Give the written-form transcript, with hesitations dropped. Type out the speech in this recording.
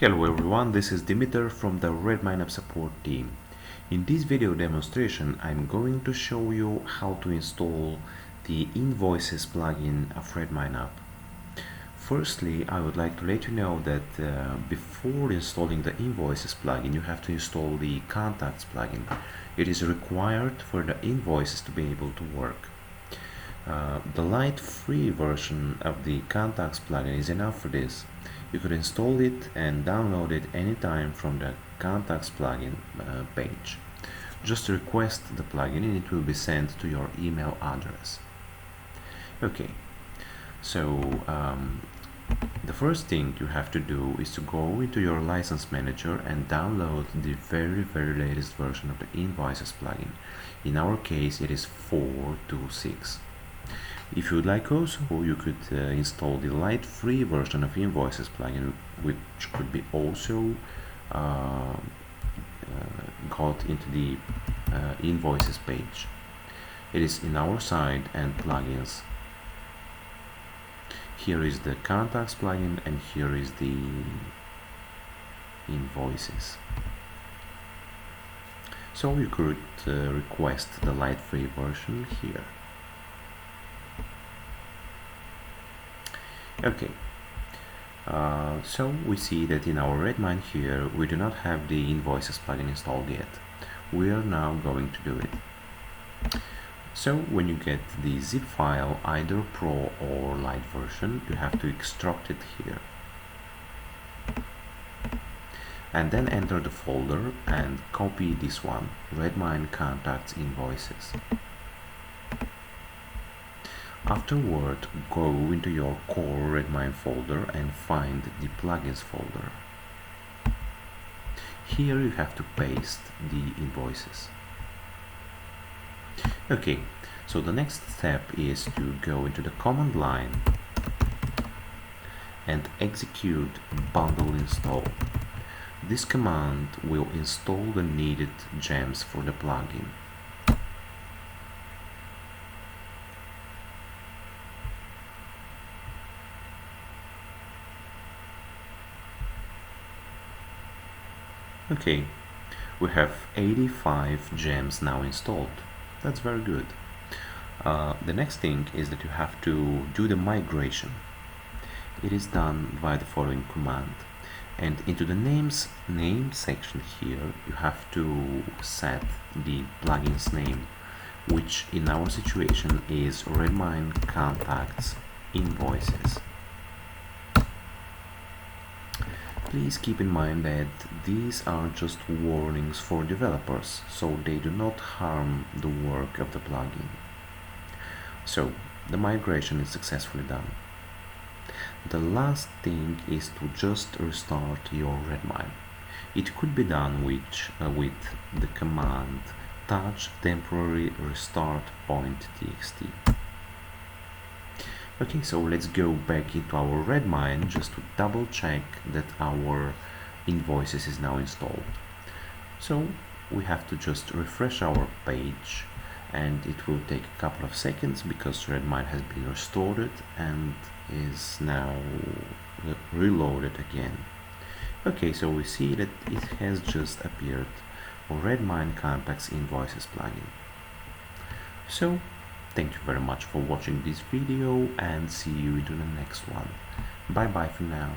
Hello everyone, this is Dimitar from the RedmineUP support team. In this video demonstration, I'm going to show you how to install the Invoices plugin of RedmineUP. Firstly, I would like to let you know that before installing the Invoices plugin, you have to install the Contacts plugin. It is required for the Invoices to be able to work. The light free version of the Contacts plugin is enough for this. You could install it and download it anytime from the Contacts plugin page. Just request the plugin and it will be sent to your email address. Okay, so the first thing you have to do is to go into your license manager and download the very latest version of the Invoices plugin. In our case, it is 4.2.6. If you would like also, you could install the light free version of Invoices plugin, which could be also got into the Invoices page. It is in our site and plugins. Here is the Contacts plugin and here is the Invoices. So you could request the light free version here. Okay, so we see that in our Redmine here we do not have the Invoices plugin installed yet. We are now going to do it. So when you get the zip file, either Pro or Lite version, you have to extract it here. And then enter the folder and copy this one, Redmine Contacts Invoices. Afterward, go into your core Redmine folder and find the plugins folder. Here you have to paste the invoices. Okay, so the next step is to go into the command line and execute bundle install. This command will install the needed gems for the plugin. Okay, we have 85 gems now installed. That's very good. The next thing is that you have to do the migration. It is done by the following command. And into the name section here, you have to set the plugin's name, which in our situation is Redmine Contacts Invoices. Please keep in mind that these are just warnings for developers, so they do not harm the work of the plugin. So, the migration is successfully done. The last thing is to just restart your Redmine. It could be done with the command touch temporary restart point.txt. Okay, so let's go back into our Redmine just to double check that our Invoices is now installed. So we have to just refresh our page and it will take a couple of seconds because Redmine has been restored and is now reloaded again. Okay, so we see that it has just appeared, Redmine Contacts Invoices plugin. So thank you very much for watching this video and see you in the next one. Bye bye for now.